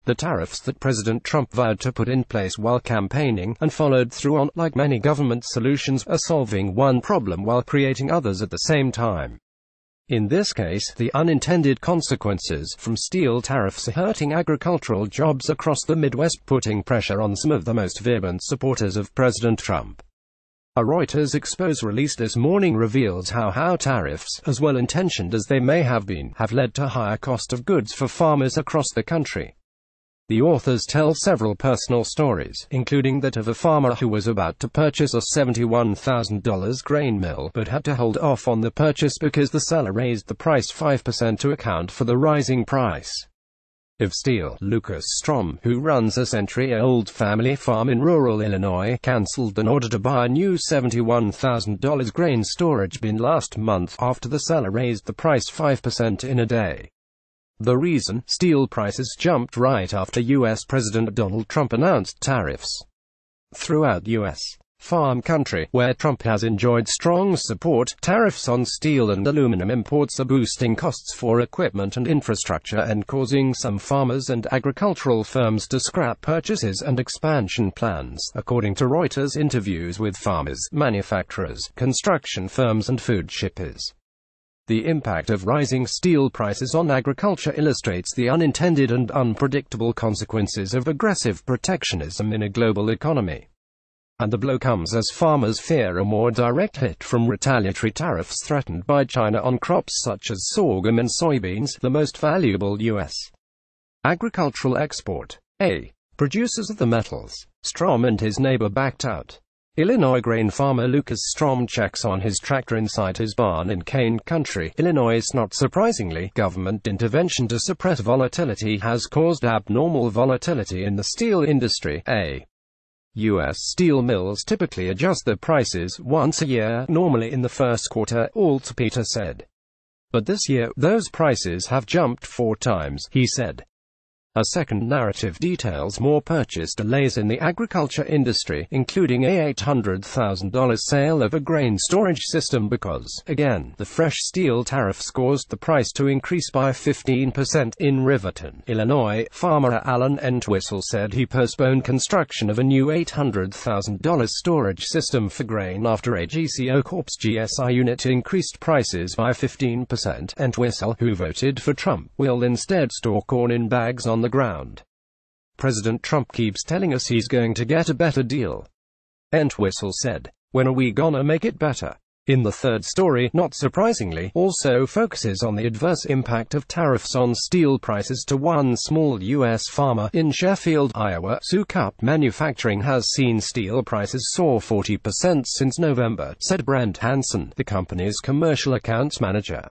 The tariffs that President Trump vowed to put in place while campaigning, and followed through on, like many government solutions, are solving one problem while creating others at the same time. In this case, the unintended consequences from steel tariffs are hurting agricultural jobs across the Midwest, putting pressure on some of the most vehement supporters of President Trump. A Reuters expose released this morning reveals how tariffs, as well-intentioned as they may have been, have led to higher cost of goods for farmers across the country. The authors tell several personal stories, including that of a farmer who was about to purchase a $71,000 grain mill, but had to hold off on the purchase because the seller raised the price 5% to account for the rising price of steel. Lucas Strom, who runs a century-old family farm in rural Illinois, cancelled an order to buy a new $71,000 grain storage bin last month after the seller raised the price 5% in a day. The reason? Steel prices jumped right after U.S. President Donald Trump announced tariffs. Throughout U.S. farm country, where Trump has enjoyed strong support, tariffs on steel and aluminum imports are boosting costs for equipment and infrastructure and causing some farmers and agricultural firms to scrap purchases and expansion plans, according to Reuters interviews with farmers, manufacturers, construction firms and food shippers. The impact of rising steel prices on agriculture illustrates the unintended and unpredictable consequences of aggressive protectionism in a global economy. And the blow comes as farmers fear a more direct hit from retaliatory tariffs threatened by China on crops such as sorghum and soybeans, the most valuable U.S. agricultural export. Producers of the metals. Strom and his neighbor backed out. Illinois grain farmer Lucas Strom checks on his tractor inside his barn in Kane Country, Illinois. Not surprisingly, government intervention to suppress volatility has caused abnormal volatility in the steel industry. U.S. steel mills typically adjust their prices once a year, normally in the first quarter, Peter said. But this year, those prices have jumped 4 times, he said. A second narrative details more purchase delays in the agriculture industry, including a $800,000 sale of a grain storage system because, again, the fresh steel tariffs caused the price to increase by 15%. In Riverton, Illinois, farmer Alan Entwistle said he postponed construction of a new $800,000 storage system for grain after a GCO Corp's GSI unit increased prices by 15%. Entwistle, who voted for Trump, will instead store corn in bags on the ground. President Trump keeps telling us he's going to get a better deal. Entwistle said. When are we gonna make it better? In the third story, not surprisingly, also focuses on the adverse impact of tariffs on steel prices to one small U.S. farmer in Sheffield, Iowa. Sue Cup Manufacturing has seen steel prices soar 40% since November, said Brent Hansen, the company's commercial accounts manager.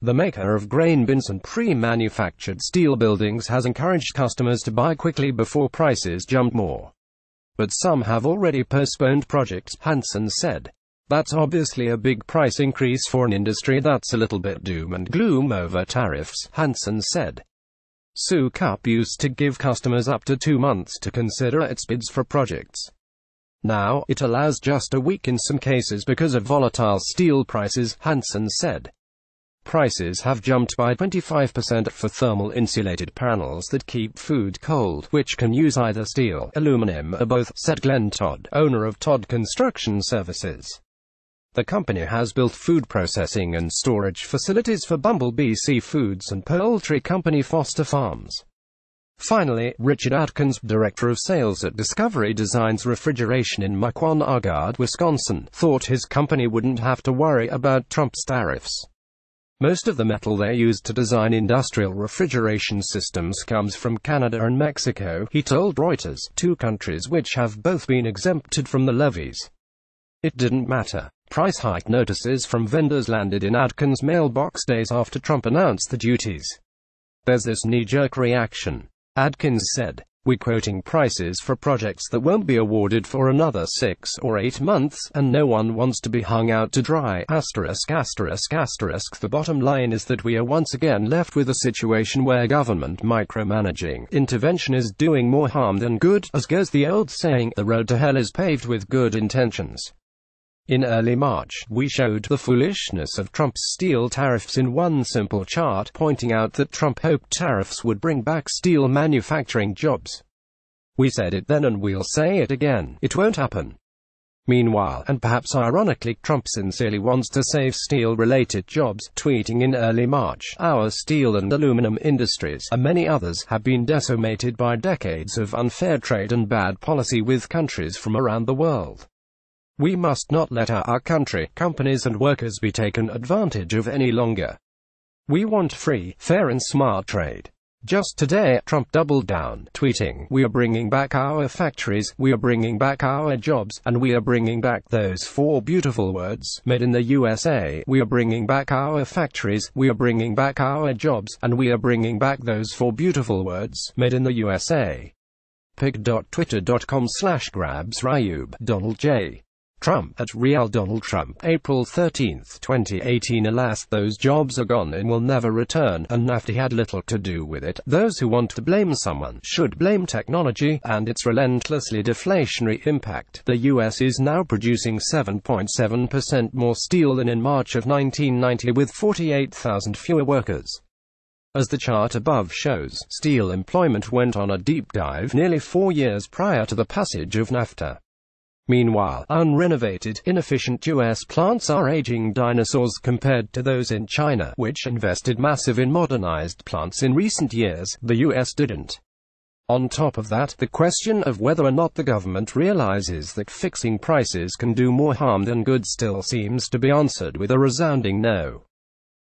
The maker of grain bins and pre-manufactured steel buildings has encouraged customers to buy quickly before prices jump more. But some have already postponed projects, Hansen said. That's obviously a big price increase for an industry that's a little bit doom and gloom over tariffs, Hansen said. Sue Cup used to give customers up to 2 months to consider its bids for projects. Now, it allows just a week in some cases because of volatile steel prices, Hansen said. Prices have jumped by 25% for thermal insulated panels that keep food cold, which can use either steel, aluminum, or both, said Glenn Todd, owner of Todd Construction Services. The company has built food processing and storage facilities for Bumblebee Seafoods and poultry company Foster Farms. Finally, Richard Atkins, director of sales at Discovery Designs Refrigeration in Mauquonaugard, Wisconsin, thought his company wouldn't have to worry about Trump's tariffs. Most of the metal they use to design industrial refrigeration systems comes from Canada and Mexico, he told Reuters, 2 countries which have both been exempted from the levies. It didn't matter. Price hike notices from vendors landed in Atkins' mailbox days after Trump announced the duties. There's this knee-jerk reaction. Atkins said. We're quoting prices for projects that won't be awarded for another 6 or 8 months, and no one wants to be hung out to dry. *****. The bottom line is that we are once again left with a situation where government micromanaging intervention is doing more harm than good. As goes the old saying, the road to hell is paved with good intentions. In early March, we showed the foolishness of Trump's steel tariffs in one simple chart, pointing out that Trump hoped tariffs would bring back steel manufacturing jobs. We said it then and we'll say it again, it won't happen. Meanwhile, and perhaps ironically, Trump sincerely wants to save steel-related jobs, tweeting in early March, "Our steel and aluminum industries, and many others, have been decimated by decades of unfair trade and bad policy with countries from around the world. We must not let our country, companies and workers be taken advantage of any longer. We want free, fair and smart trade." Just today, Trump doubled down, tweeting, "We are bringing back our factories, we are bringing back our jobs, and we are bringing back those 4 beautiful words, made in the USA. We are bringing back our factories, we are bringing back our jobs, and we are bringing back those 4 beautiful words, made in the USA." Pig.twitter.com/grabs Donald J. Trump, at Real Donald Trump, April 13, 2018. Alas, those jobs are gone and will never return, and NAFTA had little to do with it. Those who want to blame someone should blame technology and its relentlessly deflationary impact. The US is now producing 7.7% more steel than in March of 1990, with 48,000 fewer workers. As the chart above shows, steel employment went on a deep dive nearly 4 years prior to the passage of NAFTA. Meanwhile, unrenovated, inefficient US plants are aging dinosaurs compared to those in China, which invested massive in modernized plants in recent years. The US didn't. On top of that, the question of whether or not the government realizes that fixing prices can do more harm than good still seems to be answered with a resounding no.